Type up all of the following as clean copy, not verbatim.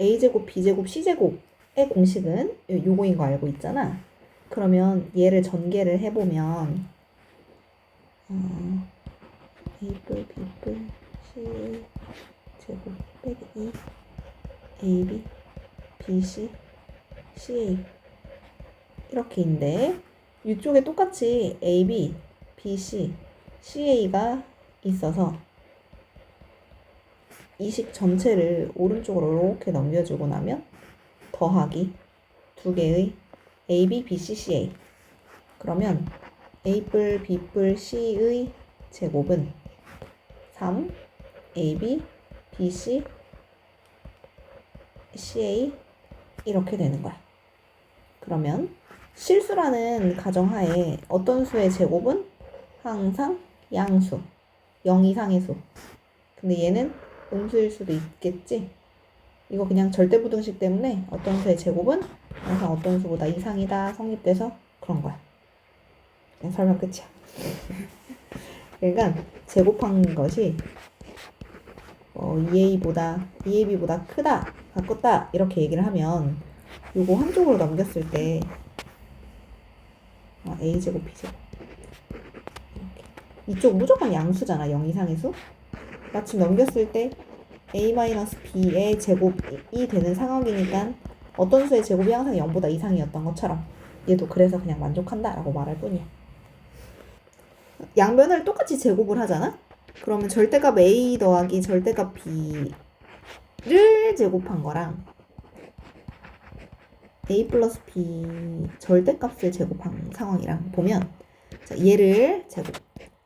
a제곱, b제곱, c제곱의 공식은 요거인 거 알고 있잖아. 그러면 얘를 전개를 해보면 a뿔, b뿔, c 제곱 빼기 2 ab, bc, ca 이렇게 있는데 이쪽에 똑같이 ab, bc, ca가 있어서 이 식 전체를 오른쪽으로 이렇게 넘겨주고 나면 더하기 두 개의 AB, BC, CA. 그러면 A뿔, B뿔, C의 제곱은 3, AB, BC, CA 이렇게 되는 거야. 그러면 실수라는 가정하에 어떤 수의 제곱은 항상 양수, 0 이상의 수. 근데 얘는 음수일 수도 있겠지. 이거 그냥 절대부등식 때문에 어떤 수의 제곱은 항상 어떤 수보다 이상이다 성립돼서 그런 거야. 그냥 설명 끝이야. 그러니까 제곱한 것이 EAB보다 크다, 바꿨다 이렇게 얘기를 하면 요거 한쪽으로 넘겼을 때 A제곱, B제곱 이렇게. 이쪽 무조건 양수잖아. 0 이상의 수. 마침 넘겼을 때 a-b의 제곱이 되는 상황이니까 어떤 수의 제곱이 항상 0보다 이상이었던 것처럼 얘도 그래서 그냥 만족한다 라고 말할 뿐이야. 양변을 똑같이 제곱을 하잖아? 그러면 절대값 a 더하기 절대값 b를 제곱한 거랑 a 플러스 b 절대값을 제곱한 상황이랑 보면 자, 얘를 제곱,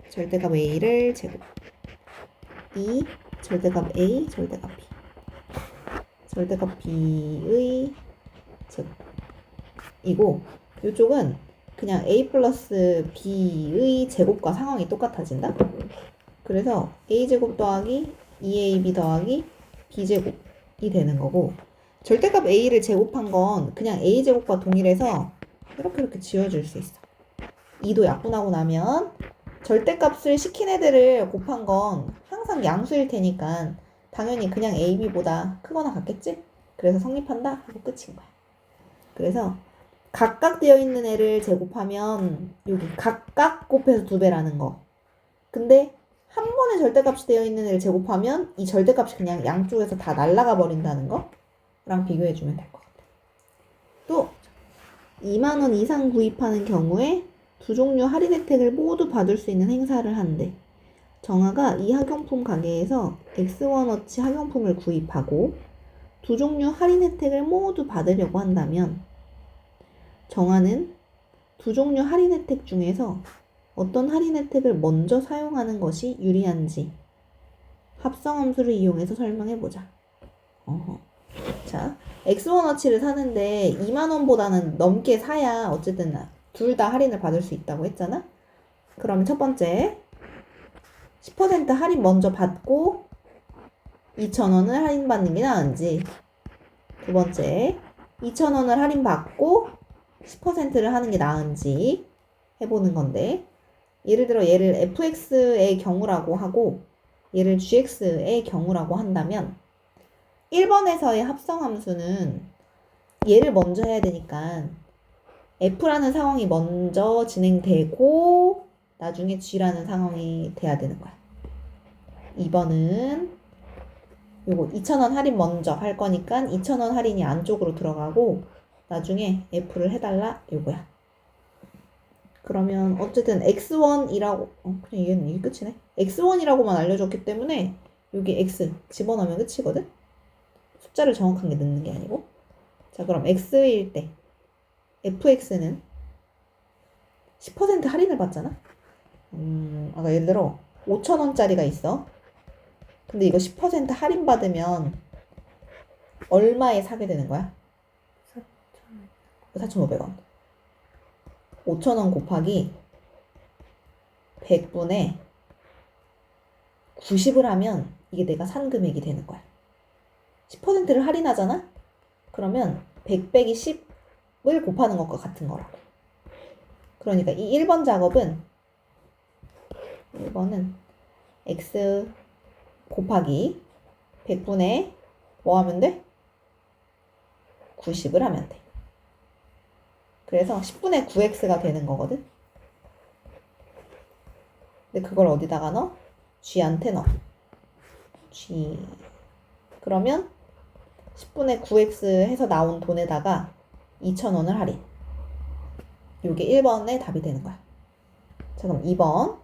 절대값 a를 제곱, 이 절대값 A, 절대값 B. 절대값 B의 제곱이고 이쪽은 그냥 A 플러스 B의 제곱과 상황이 똑같아진다. 그래서 A제곱 더하기 2AB 더하기 B제곱이 되는 거고 절대값 A를 제곱한 건 그냥 A제곱과 동일해서 이렇게 지워줄 수 있어. 2도 약분하고 나면 절대값을 시킨 애들을 곱한 건 항상 양수일 테니까 당연히 그냥 AB보다 크거나 같겠지? 그래서 성립한다 하고 끝인 거야. 그래서 각각 되어 있는 애를 제곱하면 여기 각각 곱해서 2배라는 거. 근데 한 번에 절대값이 되어 있는 애를 제곱하면 이 절대값이 그냥 양쪽에서 다 날아가 버린다는 거랑 비교해주면 될 것 같아. 또 2만 원 이상 구입하는 경우에 두 종류 할인 혜택을 모두 받을 수 있는 행사를 한대. 정아가 이 학용품 가게에서 X1어치 학용품을 구입하고 두 종류 할인 혜택을 모두 받으려고 한다면 정아는 두 종류 할인 혜택 중에서 어떤 할인 혜택을 먼저 사용하는 것이 유리한지 합성함수를 이용해서 설명해보자. 자, X1어치를 사는데 2만원보다는 넘게 사야 어쨌든 둘 다 할인을 받을 수 있다고 했잖아? 그러면 첫 번째 10% 할인 먼저 받고 2,000원을 할인받는 게 나은지 두 번째 2,000원을 할인받고 10%를 하는 게 나은지 해보는 건데 예를 들어 얘를 fx의 경우라고 하고 얘를 gx의 경우라고 한다면 1번에서의 합성함수는 얘를 먼저 해야 되니까 F라는 상황이 먼저 진행되고 나중에 G라는 상황이 돼야 되는 거야. 2번은 요거 2,000원 할인 먼저 할 거니까 2,000원 할인이 안쪽으로 들어가고 나중에 F를 해달라 요거야. 그러면 어쨌든 X1이라고 그냥 이게 끝이네. X1이라고만 알려줬기 때문에 여기 X 집어넣으면 끝이거든. 숫자를 정확하게 넣는 게 아니고. 자 그럼 X일 때 fx는 10% 할인을 받잖아. 아까 예를 들어 5,000원짜리가 있어. 근데 이거 10% 할인 받으면 얼마에 사게 되는 거야? 4,500원. 5,000원 곱하기 100분의 90을 하면 이게 내가 산 금액이 되는 거야. 10%를 할인하잖아? 그러면 100 빼기 10을 곱하는 것과 같은 거라고. 그러니까 이 1번 작업은 1번은 x 곱하기 100분의 뭐 하면 돼? 90을 하면 돼. 그래서 10분의 9x가 되는 거거든. 근데 그걸 어디다가 넣어? g한테 넣어. g. 그러면 10분의 9x 해서 나온 돈에다가 2,000원을 할인. 이게 1번의 답이 되는 거야. 자, 그럼 2번.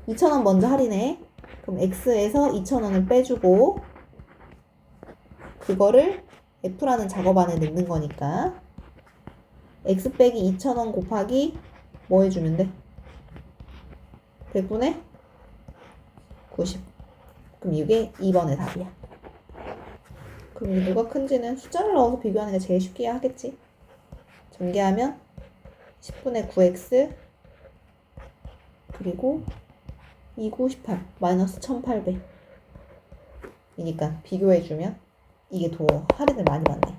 2,000원 먼저 할인해. 그럼 x에서 2,000원을 빼주고 그거를 f라는 작업 안에 넣는 거니까 x 빼기 2,000원 곱하기 뭐 해주면 돼? 100분의 90. 그럼 이게 2번의 답이야. 그럼 이게 누가 큰지는 숫자를 넣어서 비교하는 게 제일 쉽게 하겠지. 전개하면 10분의 9x 그리고 298 마이너스 1800 이니까 비교해주면 이게 더 할인을 많이 받네.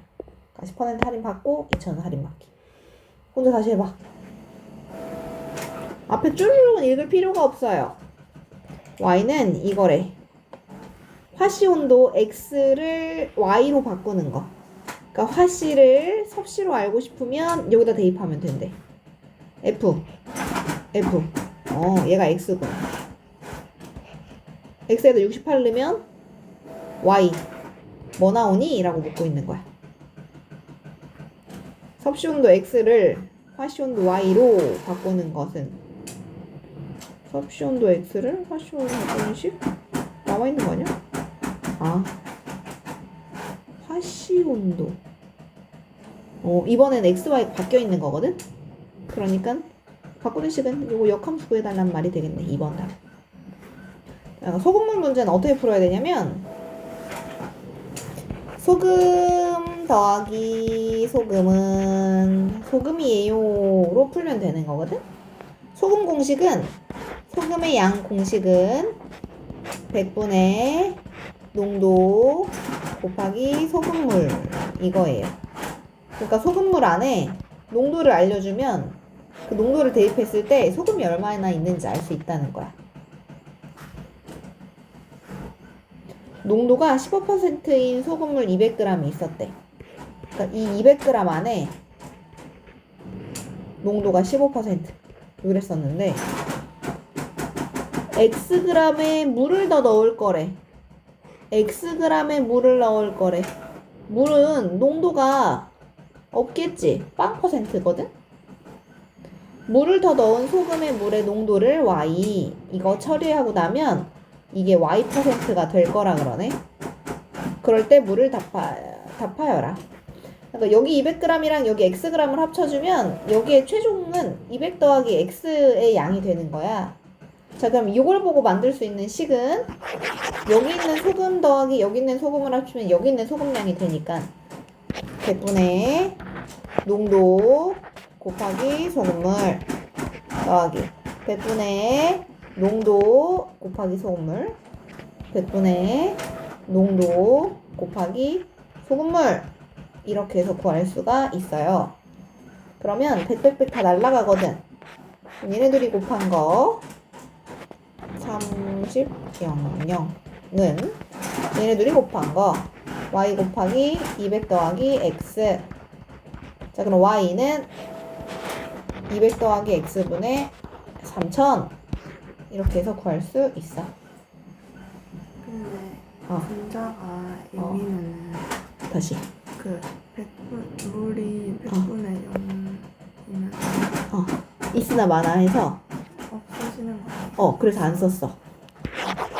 10% 할인 받고 2,000원 할인 받기. 혼자 다시 해봐. 앞에 쭈르륵은 읽을 필요가 없어요. y는 이거래. 화씨온도 x를 y로 바꾸는 거. 그러니까 화씨를 섭씨로 알고 싶으면 여기다 대입하면 된대. f 얘가 x구나. x에다 68 넣으면 y 뭐 나오니? 라고 묻고 있는 거야. 섭씨온도 x를 화씨온도 y로 바꾸는 것은 섭씨온도 x를 화씨온도 바꾸는 식? 나와 있는 거 아니야? 화씨온도 이번엔 xy 바뀌어 있는 거거든? 그러니까 바꾸는 식은 이거 역함수 구해달라는 말이 되겠네. 2번 답. 소금물 문제는 어떻게 풀어야 되냐면 소금 더하기 소금은 소금이에요로 풀면 되는 거거든? 소금 공식은 소금의 양 공식은 100분의 농도 곱하기 소금물 이거예요. 그러니까 소금물 안에 농도를 알려주면 그 농도를 대입했을 때 소금이 얼마나 있는지 알 수 있다는 거야. 농도가 15%인 소금물 200g이 있었대. 그러니까 이 200g 안에 농도가 15% 그랬었는데 xg의 물을 더 넣을 거래. xg의 물을 넣을 거래. 물은 농도가 없겠지. 빵 %거든? 물을 더 넣은 소금의 물의 농도를 y 이거 처리하고 나면 이게 y%가 될 거라 그러네. 그럴 때 물을 답하여라. 그러니까 여기 200g이랑 여기 xg을 합쳐주면 여기에 최종은 200 더하기 x의 양이 되는 거야. 자, 그럼 이걸 보고 만들 수 있는 식은 여기 있는 소금 더하기 여기 있는 소금을 합치면 여기 있는 소금량이 되니까 100분의 농도 곱하기 소금물 더하기 100분의 농도 곱하기 소금물 100분의 농도 곱하기 소금물 이렇게 해서 구할 수가 있어요. 그러면 100 다 날라가거든. 얘네들이 곱한 거 30, 00은 얘네들이 곱한 거 y 곱하기 200 더하기 x. 자, 그럼 y는 200 더하기 x분의 3000 이렇게 해서 구할 수 있어. 근데 분자가 0이면은 다시 그 100분 물이 100분의 0이면 있으나 마나 해서 없어지는 거야. 그래서 안 썼어.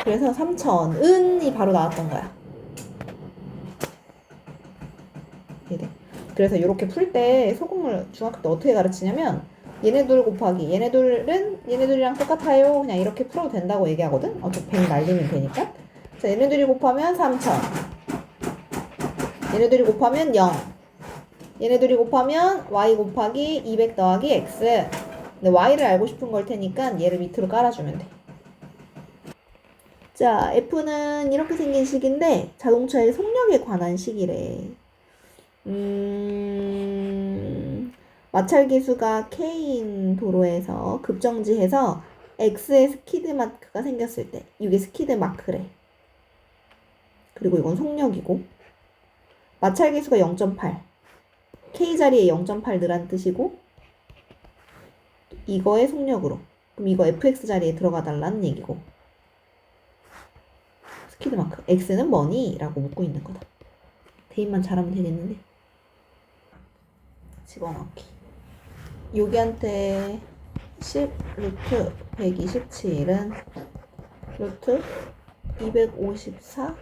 그래서 3000은이 바로 나왔던 거야. 이래. 그래서 이렇게 풀 때 소금물 중학교 때 어떻게 가르치냐면 얘네들 곱하기 얘네들이랑 똑같아요. 그냥 이렇게 풀어도 된다고 얘기하거든. 어차피 100 날리면 되니까. 자, 얘네들이 곱하면 3000. 얘네들이 곱하면 0. 얘네들이 곱하면 y 곱하기 200 더하기 x. 근데 y를 알고 싶은 걸 테니까 얘를 밑으로 깔아주면 돼. 자, F는 이렇게 생긴 식인데 자동차의 속력에 관한 식이래. 마찰 기수가 K인 도로에서 급정지해서 X의 스키드 마크가 생겼을 때 이게 스키드 마크래. 그리고 이건 속력이고 마찰계수가 0.8. K 자리에 0.8 넣으란 뜻이고 이거의 속력으로. 그럼 이거 fx 자리에 들어가 달라는 얘기고. 스키드마크. x는 뭐니? 라고 묻고 있는 거다. 대입만 잘하면 되겠는데. 집어넣기. 여기한테 10 루트 127은 루트 254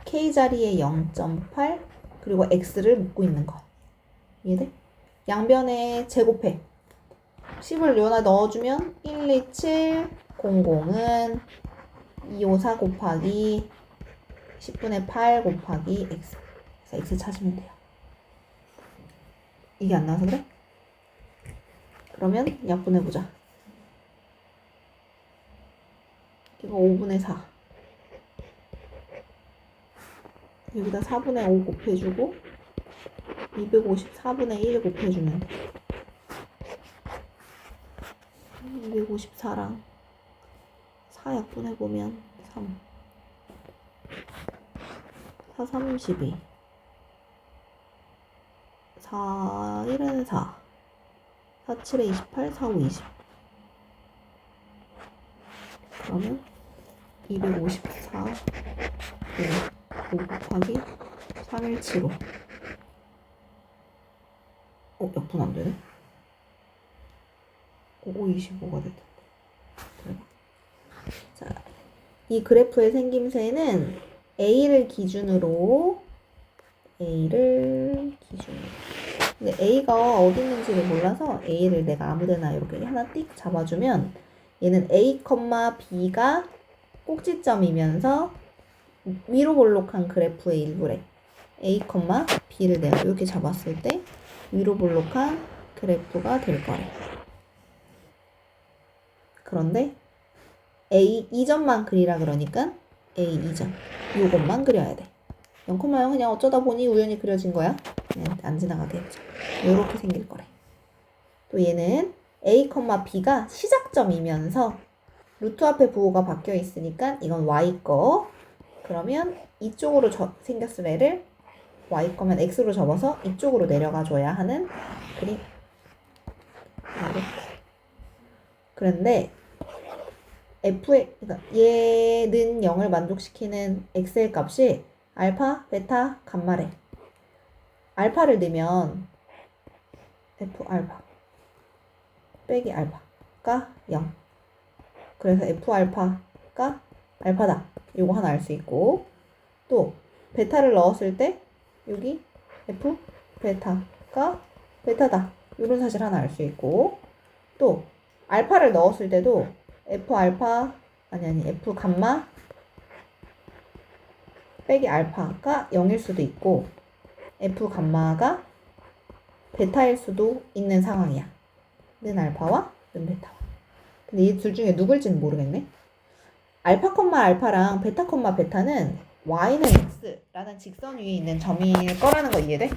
k 자리에 0.8 그리고 x를 묻고 있는 거. 이해돼? 양변에 제곱해. 10을 여기다 넣어주면 127 00은 254 곱하기 10분의 8 곱하기 x. 그래서 x 찾으면 돼요. 이게 안 나와서 그래? 그러면 약분해보자. 이거 5분의 4. 여기다 4분의 5 곱해주고 254분의 1 곱해주면 돼. 254랑 4 약분해보면 3. 4, 3, 12. 4, 1은 4. 4, 7에 28, 4, 5, 20. 그러면 254, 5 곱하기 3175. 약분 안 되네? 5, 25가 될 텐데. 자, 이 그래프의 생김새는 A를 기준으로 근데 A가 어디 있는지를 몰라서 A를 내가 아무데나 이렇게 하나 띡 잡아주면 얘는 A, B가 꼭지점이면서 위로 볼록한 그래프의 일부래. A, B를 내가 이렇게 잡았을 때 위로 볼록한 그래프가 될 거래. 그런데 A 2점만 그리라 그러니까 A 2점 요것만 그려야 돼. 0,0 그냥 어쩌다 보니 우연히 그려진 거야. 그냥 안 지나가게 해보자. 요렇게 생길 거래. 또 얘는 A, B가 시작점이면서 루트 앞에 부호가 바뀌어 있으니까 이건 Y 거. 그러면 이쪽으로 생겼을 애를 Y 거면 X로 접어서 이쪽으로 내려가 줘야 하는 그림. 그런데 그러니까 얘는 0을 만족시키는 x의 값이 알파, 베타, 감마래. 알파를 넣으면 f 알파 빼기 알파가 0. 그래서 f 알파가 알파다. 요거 하나 알 수 있고 또 베타를 넣었을 때 여기 f 베타가 베타다. 요런 사실 하나 알 수 있고 또 알파를 넣었을 때도 f 알파 f 감마 빼기 알파가 0일 수도 있고 f 감마가 베타일 수도 있는 상황이야. 는 알파와 는 베타와. 근데 이 둘 중에 누굴지는 모르겠네. 알파 콤마 알파랑 베타 콤마 베타는 y는 x라는 직선 위에 있는 점일 거라는 거 이해돼?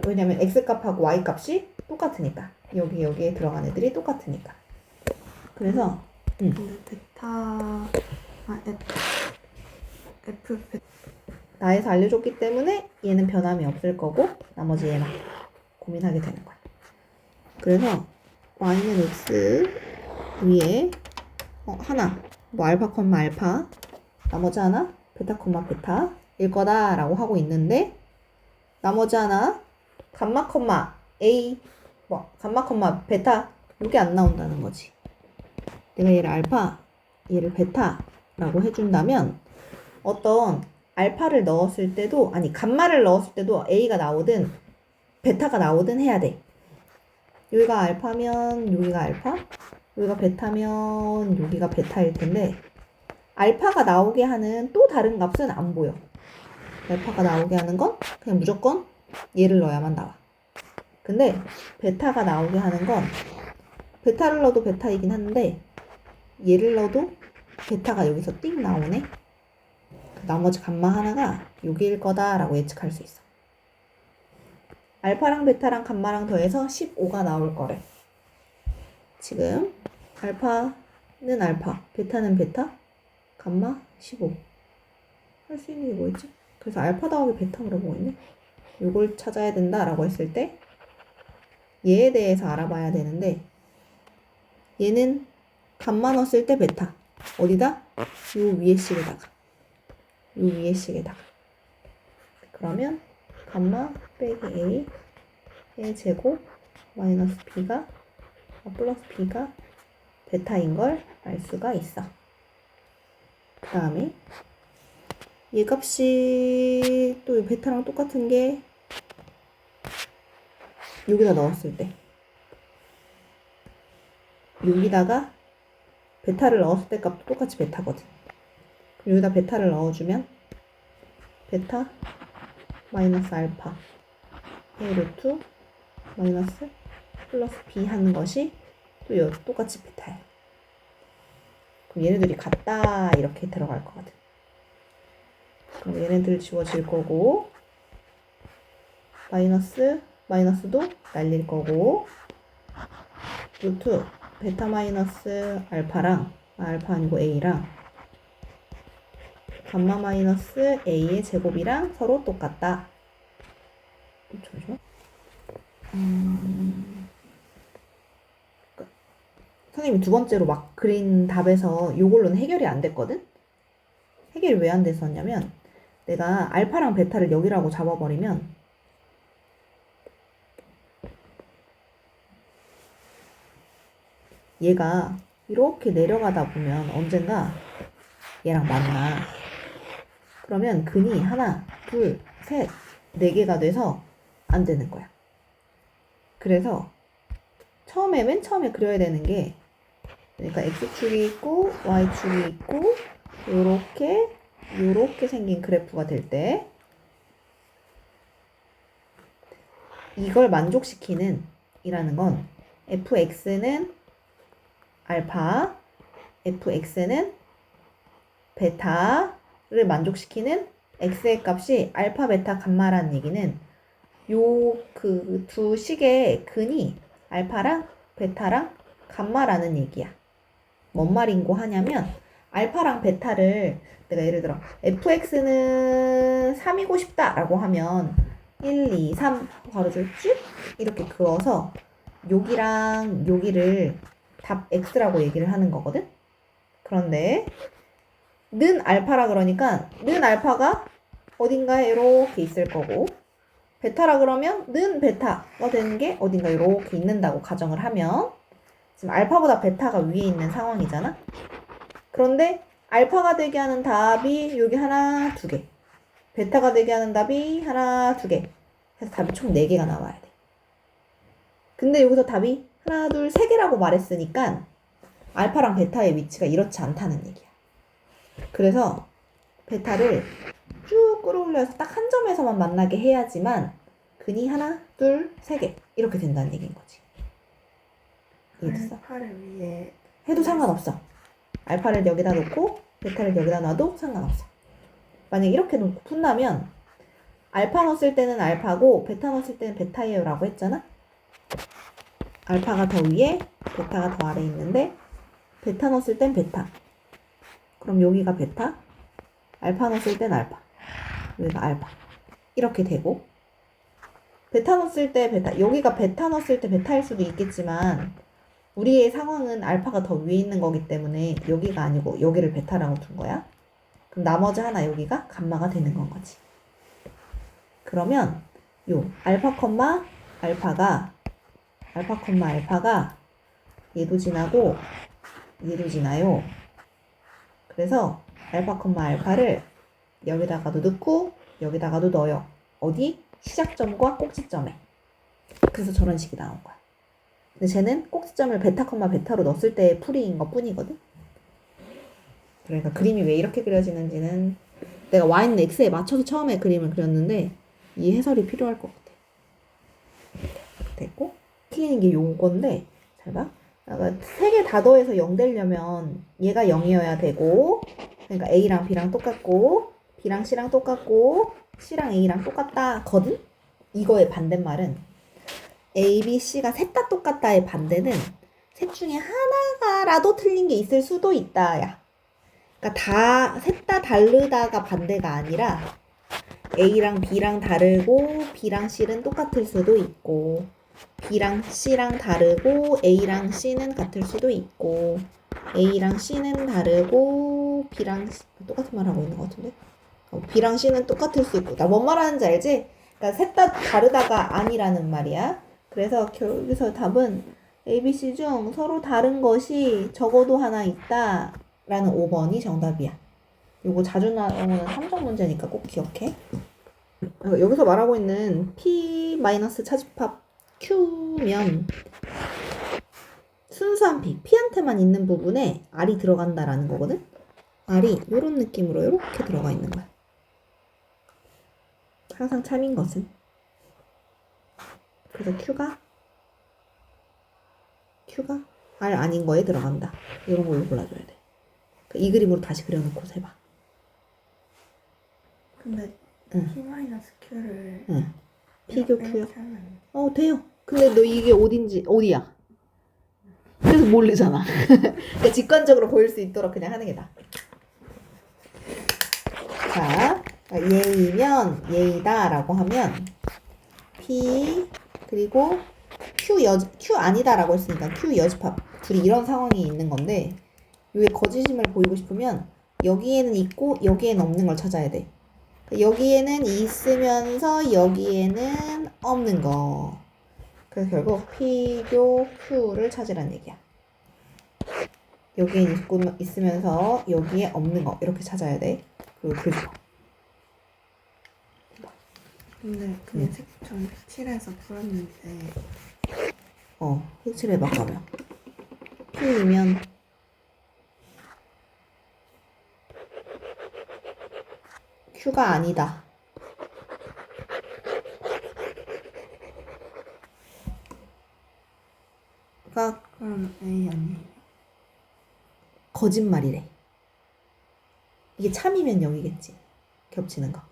왜냐면 x 값하고 y 값이 똑같으니까. 여기에 들어간 애들이 똑같으니까. 그래서 근데 베타 F 베타 나에서 알려줬기 때문에 얘는 변함이 없을 거고 나머지 얘만 고민하게 되는 거야. 그래서 y는 x 위에 하나 뭐 알파 콤마 알파 나머지 하나 베타 콤마 베타일 거다라고 하고 있는데 나머지 하나 감마 콤마 a 감마 콤마 베타 이게 안 나온다는 거지. 내가 얘를 알파 얘를 베타라고 해준다면 어떤 알파를 넣었을 때도 감마를 넣었을 때도 a가 나오든 베타가 나오든 해야 돼. 여기가 알파면 여기가 알파, 여기가 베타면 여기가 베타일 텐데 알파가 나오게 하는 또 다른 값은 안 보여. 알파가 나오게 하는 건 그냥 무조건 얘를 넣어야만 나와. 근데 베타가 나오게 하는 건 베타를 넣어도 베타이긴 한데 얘를 넣어도 베타가 여기서 띵 나오네. 나머지 감마 하나가 여기일 거다라고 예측할 수 있어. 알파랑 베타랑 감마랑 더해서 15가 나올 거래. 지금 알파는 알파, 베타는 베타, 감마 15. 할 수 있는 게 뭐 있지? 그래서 알파 더하기 베타 물어보고 있네. 요걸 찾아야 된다라고 했을 때 얘에 대해서 알아봐야 되는데 얘는 감마 넣었을 때 베타 어디다? 요 위에 식에다가 요 위에 식에다가 그러면 감마 빼기 A의 제곱 마이너스 B가 플러스 B가 베타인 걸 알 수가 있어. 그 다음에 얘 값이 또 베타랑 똑같은 게 여기다 넣었을 때 여기다가 베타를 넣었을 때 값도 똑같이 베타거든. 그럼 여기다 베타를 넣어주면 베타 마이너스 알파 A 루트 마이너스 플러스 B 하는 것이 또 똑같이 베타야. 그럼 얘네들이 같다 이렇게 들어갈 거거든. 그럼 얘네들 지워질 거고 마이너스도 날릴 거고 루트 베타 마이너스 알파랑 알파 아니고 A랑 감마 마이너스 A의 제곱이랑 서로 똑같다. 잠시만. 선생님이 두 번째로 막 그린 답에서 요걸로는 해결이 안 됐거든? 해결이 왜 안 됐었냐면 내가 알파랑 베타를 여기라고 잡아버리면 얘가 이렇게 내려가다 보면 언젠가 얘랑 만나. 그러면 근이 하나, 둘, 셋, 네 개가 돼서 안 되는 거야. 그래서 맨 처음에 그려야 되는 게 그러니까 x축이 있고 y축이 있고 요렇게 생긴 그래프가 될 때 이걸 만족시키는 이라는 건 fx는 알파, fx는 베타를 만족시키는 x의 값이 알파, 베타, 감마라는 얘기는 요 그 두 식의 근이 알파랑 베타랑 감마라는 얘기야. 뭔 말인고 하냐면 알파랑 베타를 내가 예를 들어 fx는 3이고 싶다 라고 하면 1, 2, 3 가로줄 쭉 이렇게 그어서 여기랑 여기를 답 x라고 얘기를 하는 거거든. 그런데 는 알파라 그러니까 는 알파가 어딘가에 이렇게 있을 거고 베타라 그러면 는 베타가 되는 게 어딘가 이렇게 있는다고 가정을 하면 지금 알파보다 베타가 위에 있는 상황이잖아. 그런데 알파가 되게 하는 답이 여기 하나, 두 개. 베타가 되게 하는 답이 하나, 두 개. 해서 답이 총 4개가 나와야 돼. 근데 여기서 답이 하나, 둘, 세 개라고 말했으니까 알파랑 베타의 위치가 이렇지 않다는 얘기야. 그래서 베타를 쭉 끌어올려서 딱 한 점에서만 만나게 해야지만 근이 하나, 둘, 세 개 이렇게 된다는 얘기인 거지. 이해됐어? 알파를 위해 해도 상관없어. 알파를 여기다 놓고 베타를 여기다 놔도 상관없어. 만약 이렇게 놓고 푼다면 알파 넣었을 때는 알파고 베타 넣었을 때는 베타예요 라고 했잖아. 알파가 더 위에 베타가 더 아래에 있는데 베타 넣었을 땐 베타. 그럼 여기가 베타, 알파 넣었을 땐 알파, 여기가 알파 이렇게 되고 베타 넣었을 때 베타, 여기가 베타 넣었을 때 베타일 수도 있겠지만 우리의 상황은 알파가 더 위에 있는 거기 때문에 여기가 아니고 여기를 베타라고 둔 거야. 그럼 나머지 하나 여기가 감마가 되는 건 거지. 그러면 요 알파 콤마 알파가 얘도 지나고 얘도 지나요. 그래서 알파 콤마 알파를 여기다가도 넣고 여기다가도 넣어요. 어디? 시작점과 꼭지점에. 그래서 저런 식이 나온 거야. 근데 쟤는 꼭지점을 베타 콤마 베타로 넣었을 때의 풀이인 것 뿐이거든. 그러니까 그림이 왜 이렇게 그려지는지는 내가 y는 x에 맞춰서 처음에 그림을 그렸는데 이 해설이 필요할 것 같아. 됐고 틀리는 게 요건데 잘 봐. 세 개 다 더해서 0 되려면 얘가 0이어야 되고 그러니까 A랑 B랑 똑같고 B랑 C랑 똑같고 C랑 A랑 똑같다 거든? 이거의 반대말은 A, B, C가 셋 다 똑같다의 반대는 셋 중에 하나가라도 틀린 게 있을 수도 있다 야. 그러니까 셋 다 다르다가 반대가 아니라 A랑 B랑 다르고 B랑 C는 똑같을 수도 있고 B랑 C랑 다르고 A랑 C는 같을 수도 있고 A랑 C는 다르고 B랑 똑같은 말 하고 있는 것 같은데 B랑 C는 똑같을 수 있고 나 뭔 말하는지 알지? 그러니까 셋 다 다르다가 아니라는 말이야. 그래서 여기서 답은 A, B, C 중 서로 다른 것이 적어도 하나 있다 라는 5번이 정답이야. 요거 자주 나오는 함정 문제니까 꼭 기억해. 여기서 말하고 있는 P- 차집합 Q면 순수한 P한테만 있는 부분에 R이 들어간다라는 거거든? R이 이런 느낌으로 이렇게 들어가 있는 거야. 항상 참인 것은. 그래서 Q가 R 아닌 거에 들어간다. 이런 걸로 골라줘야 돼. 이 그림으로 다시 그려놓고 해봐. 근데 응. P-Q를 응. P교 Q요? 이렇게 하면 돼요. 근데 너 이게 어디야? 그래서 모르잖아. 그러니까 직관적으로 보일 수 있도록 그냥 하는 게 나아. 자, 예이면 예이다라고 하면 P 그리고 Q 아니다라고 했으니까 Q 여집합 둘이 이런 상황이 있는 건데 이게 거짓임을 보이고 싶으면 여기에는 있고 여기에는 없는 걸 찾아야 돼. 여기에는 있으면서 여기에는 없는 거. 그래서 결국 P교 Q를 찾으라는 얘기야. 여기에 있으면서 여기에 없는 거 이렇게 찾아야 돼. 그리고 그죠. 근데 그냥 전 색칠해서 풀었는데 색칠해봐 그러면. P이면 Q가 아니다. 그럼 A 아니에요? 거짓말이래. 이게 참이면 0이겠지. 겹치는 거.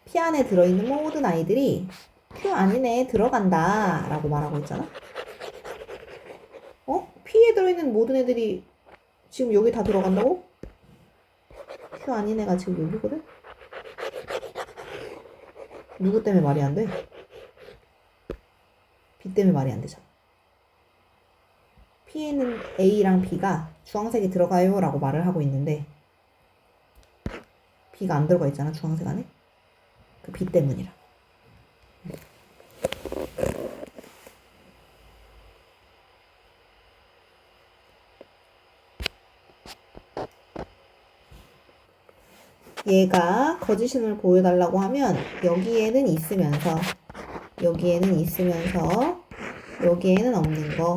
P 안에 들어있는 모든 아이들이 Q 아니네 들어간다 라고 말하고 있잖아. P에 들어있는 모든 애들이 지금 여기 다 들어간다고? Q 아닌 애가 지금 여기거든? 누구 때문에 말이 안 돼? B 때문에 말이 안 되잖아. P에는 A랑 B가 주황색이 들어가요 라고 말을 하고 있는데 B가 안 들어가 있잖아 주황색 안에. 그 B 때문이라. 얘가 거짓임을 보여달라고 하면 여기에는 있으면서 여기에는 있으면서 여기에는 없는 거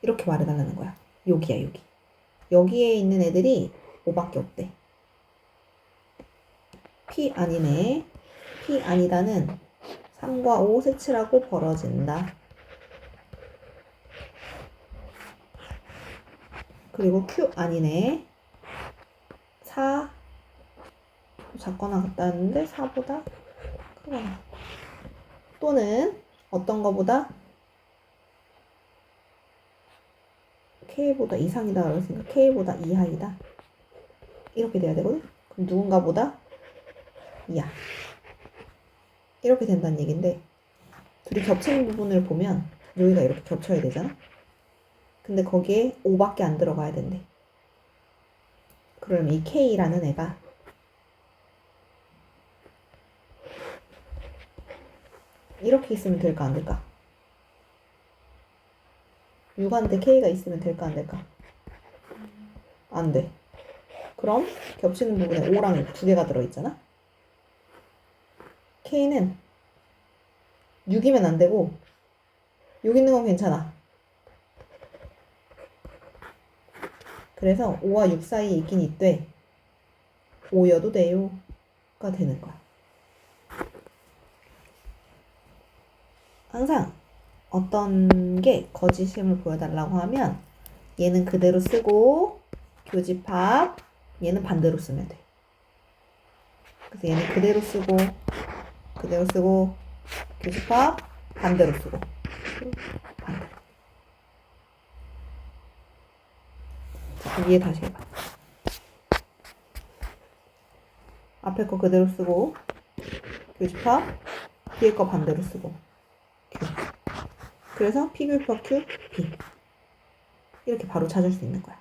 이렇게 말해달라는 거야. 여기야 여기. 여기에 있는 애들이 5밖에 없대. P 아니네. P 아니다는 3과 5 색칠하고 벌어진다. 그리고 Q 아니네. 4 작거나 같다는데 4보다 크거나 또는 어떤 거보다 K보다 이상이다 그랬으니까 K보다 이하이다 이렇게 돼야 되거든. 그럼 누군가보다 이하 이렇게 된다는 얘긴데 둘이 겹치는 부분을 보면 여기가 이렇게 겹쳐야 되잖아. 근데 거기에 5밖에 안 들어가야 된대. 그럼 이 K라는 애가 이렇게 있으면 될까 안 될까? 6한테 K가 있으면 될까 안 될까? 안 돼. 그럼 겹치는 부분에 5랑 2개가 들어있잖아. K는 6이면 안 되고 6 있는 건 괜찮아. 그래서 5와 6 사이에 있긴 있되 5여도 돼요가 되는 거야. 항상 어떤 게 거짓임을 보여달라고 하면 얘는 그대로 쓰고 교집합 얘는 반대로 쓰면 돼. 그래서 얘는 그대로 쓰고 교집합 반대로 쓰고 반대로. 자, 이해 다시 해봐. 앞에 거 그대로 쓰고 교집합 뒤에 거 반대로 쓰고 Q. 그래서 P 교집합 Q, P. 이렇게 바로 찾을 수 있는 거야.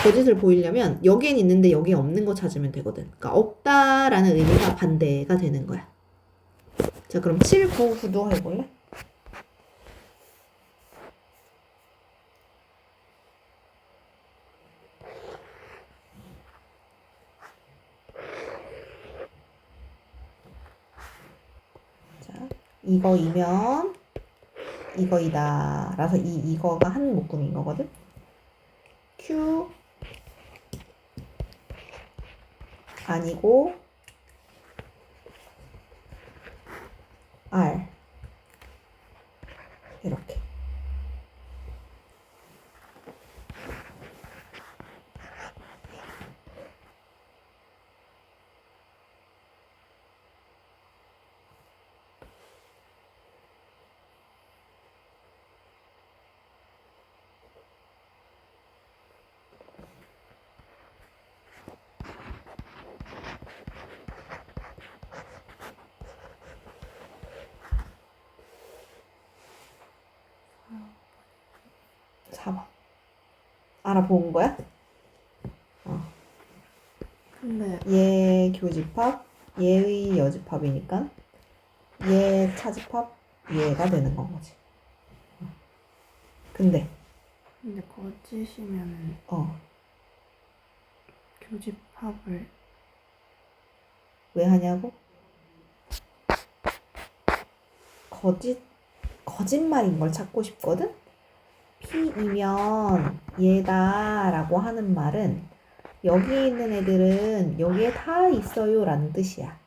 거짓을 보이려면 여기엔 있는데 여기에 없는 거 찾으면 되거든. 그러니까 없다라는 의미가 반대가 되는 거야. 자, 그럼 7, 9, 9도 해볼래? 자, 이거이면 이거이다. 라서 이거가 한 묶음인 거거든. Q 아니고 R 이렇게. 잡아. 알아본 거야? 근데 얘 교집합, 얘의 여집합이니까 얘 차집합, 얘가 되는 건 거지. 근데 거짓이면은 어, 교집합을 왜 하냐고? 거짓말인 걸 찾고 싶거든? P이면 얘다 라고 하는 말은 여기 있는 애들은 여기에 다 있어요 라는 뜻이야.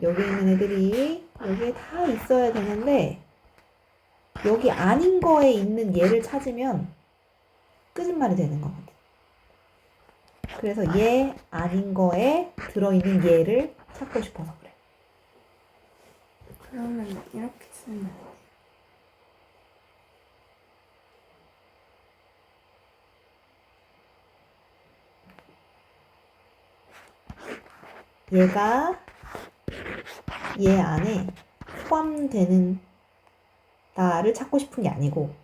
여기 있는 애들이 여기에 다 있어야 되는데 여기 아닌 거에 있는 얘를 찾으면 거짓말이 되는 거거든. 그래서 얘 아닌 거에 들어있는 얘를 찾고 싶어서 그래. 그러면 이렇게 쓰면 안 돼. 얘가 얘 안에 포함되는 나를 찾고 싶은 게 아니고,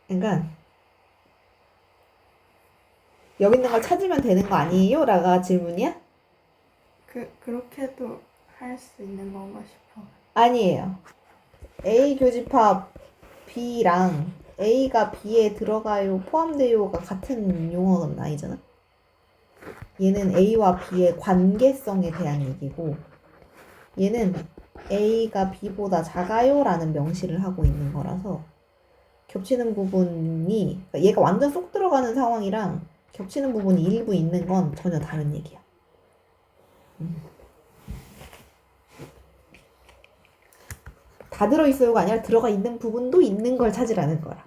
그러니까 여기 있는 걸 찾으면 되는 거 아니에요? 라가 질문이야? 그렇게도 할 수 있는 건가 싶어. 아니에요. A 교집합 B랑 A가 B에 들어가요, 포함돼요가 같은 용어는 아니잖아. 얘는 A와 B의 관계성에 대한 얘기고, 얘는 A가 B보다 작아요 라는 명시를 하고 있는 거라서 겹치는 부분이, 그러니까 얘가 완전 쏙 들어가는 상황이랑 겹치는 부분이 일부 있는 건 전혀 다른 얘기야. 다 들어있어요가 아니라 들어가 있는 부분도 있는 걸 찾으라는 거야.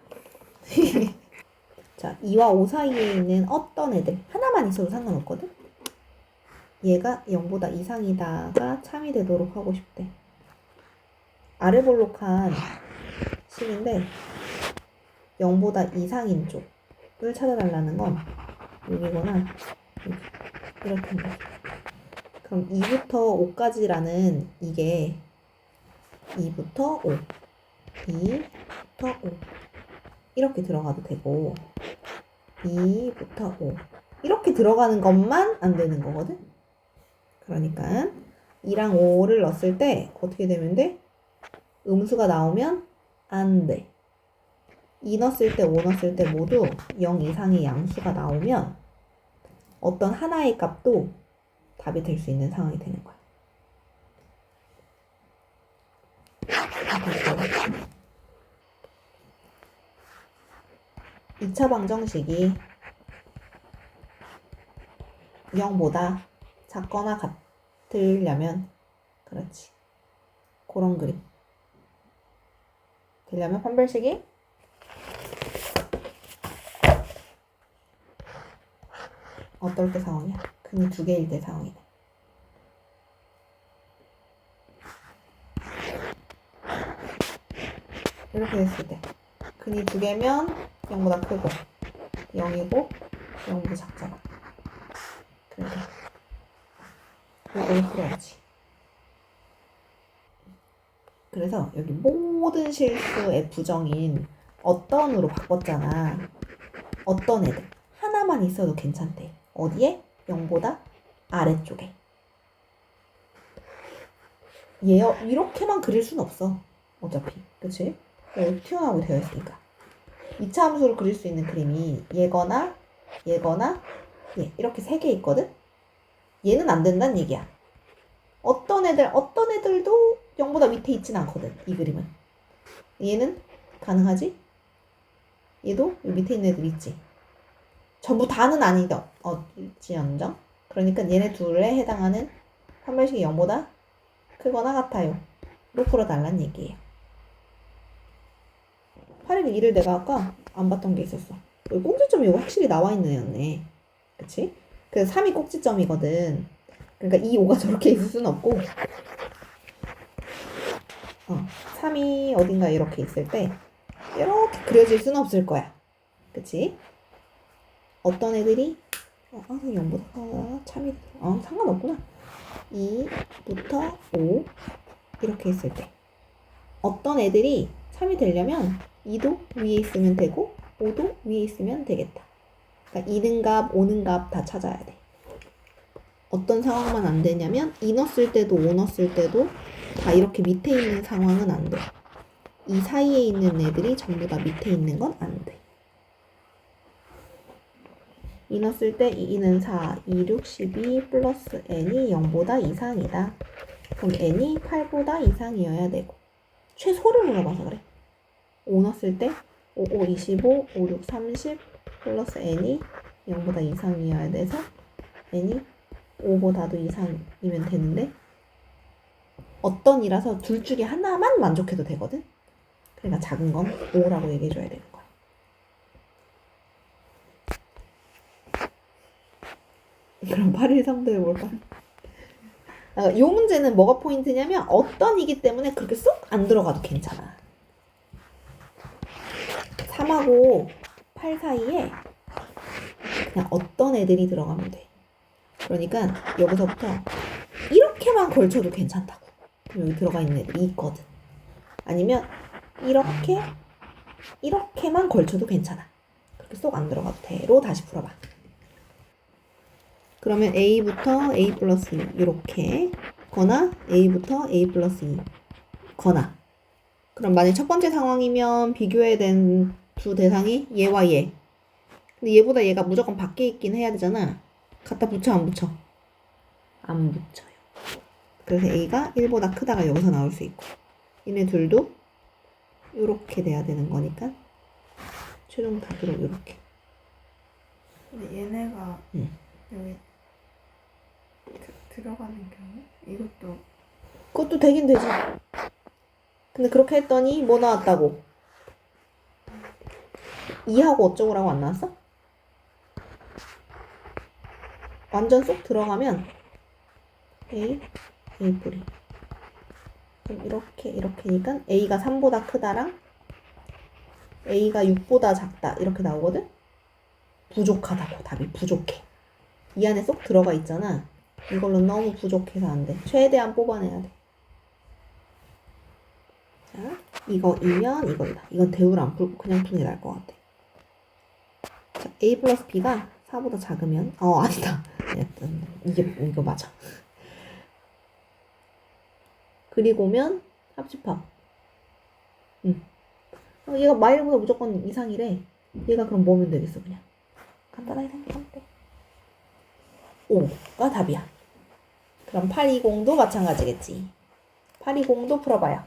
자, 2와 5 사이에 있는 어떤 애들 하나만 있어도 상관없거든? 얘가 0보다 이상이다가 참이 되도록 하고 싶대. 아르볼록한 식인데 0보다 이상인 쪽을 찾아달라는 건 여기거나 여기 이렇게 거지. 그럼 2부터 5까지라는 이게 2부터 5, 2부터 5 이렇게 들어가도 되고 2부터 5 이렇게 들어가는 것만 안 되는 거거든. 그러니까 2랑 5를 넣었을 때 어떻게 되면 돼? 음수가 나오면 안 돼. 2 넣었을 때 5 넣었을 때 모두 0 이상의 양수가 나오면 어떤 하나의 값도 답이 될 수 있는 상황이 되는 거야. 2차 방정식이 0보다 작거나 같으려면, 그렇지, 그런 그림 되려면 판별식이 어떨 때 상황이야? 근이 2개일 때 상황이네. 이렇게 됐을 때 근이 2개면 0보다 크고 0이고 0보다 작잖아. 그래서 이걸 풀어야지. 그래서 여기 모든 실수의 부정인 어떤으로 바꿨잖아. 어떤 애들 하나만 있어도 괜찮대. 어디에? 0보다 아래쪽에. 얘 이렇게만 그릴 순 없어. 어차피 그치? 여기 튀어나오게 되어 있으니까. 2차 함수를 그릴 수 있는 그림이 얘거나 얘거나 얘 이렇게 3개 있거든? 얘는 안 된다는 얘기야. 어떤 애들도 0보다 밑에 있진 않거든. 이 그림은. 얘는 가능하지? 얘도 여기 밑에 있는 애들 있지. 전부 다는 아니지언정. 그러니까 얘네 둘에 해당하는 판별식이 0보다 크거나 같아요. 로 풀어달란 얘기예요. 8일 2를 내가 아까 안 봤던 게 있었어. 여기 꼭지점이 이거 확실히 나와 있는 애였네. 그치? 그래서 3이 꼭지점이거든. 그러니까 2, 5가 저렇게 있을 수는 없고 3이 어딘가 이렇게 있을 때 이렇게 그려질 수는 없을 거야. 그치? 어떤 애들이 항상 0보다 참이 상관없구나. 2부터 5 이렇게 있을 때 어떤 애들이 3이 되려면 2도 위에 있으면 되고 5도 위에 있으면 되겠다. 그러니까 2는 값, 5는 값 다 찾아야 돼. 어떤 상황만 안 되냐면 2 넣었을 때도 5 넣었을 때도 다 이렇게 밑에 있는 상황은 안 돼. 이 사이에 있는 애들이 전부 다 밑에 있는 건 안 돼. 2 넣었을 때 2는 4, 2, 6, 12 플러스 n이 0보다 이상이다. 그럼 n이 8보다 이상이어야 되고 최소를 물어봐서 그래. 5 넣었을 때 5, 5, 25, 5, 6, 30 플러스 n이 0보다 이상이어야 돼서 n이 5보다도 이상이면 되는데 어떤 이라서 둘 중에 하나만 만족해도 되거든. 그러니까 작은 건 5라고 얘기해줘야 되는 거야. 그럼 8일 3대 볼까? 이 문제는 뭐가 포인트냐면 어떤이기 때문에 그렇게 쏙 안 들어가도 괜찮아. 3하고 8 사이에 그냥 어떤 애들이 들어가면 돼. 그러니까 여기서부터 이렇게만 걸쳐도 괜찮다고. 여기 들어가 있는 애들이 있거든. 아니면 이렇게만 걸쳐도 괜찮아. 그렇게 쏙 안 들어가도 돼로 다시 풀어봐. 그러면 a부터 a 플러스 2 이렇게 거나 a부터 a 플러스 2 거나. 그럼 만약 첫 번째 상황이면 비교해야 되는 두 대상이 얘와 얘. 근데 얘보다 얘가 무조건 밖에 있긴 해야 되잖아. 갖다 붙여 안 붙여? 안 붙여요. 그래서 a가 1보다 크다가 여기서 나올 수 있고 얘네 둘도 이렇게 돼야 되는 거니까 최종 답으로 이렇게. 근데 얘네가 여기 들어가는 경우? 그것도 되긴 되지. 근데 그렇게 했더니 뭐 나왔다고? 2하고 어쩌고라고 안 나왔어? 완전 쏙 들어가면 A 뿌리. 그럼 이렇게니까 A가 3보다 크다랑 A가 6보다 작다 이렇게 나오거든? 부족하다고. 답이 부족해. 이 안에 쏙 들어가 있잖아. 이걸로 너무 부족해서 안 돼. 최대한 뽑아내야 돼. 자, 이거이면 이거이다. 이건 대우를 안 풀고 그냥 푸는 게 나을 것 같아. 자, A 플러스 B가 4보다 작으면 아니다. 이거 맞아. 그리고면 합집합. 얘가 마일보다 무조건 이상이래. 얘가 그럼 뭐면 되겠어 그냥. 간단하게 생각하면 돼. 5가 답이야. 그럼 820도 마찬가지겠지. 820도 풀어봐요.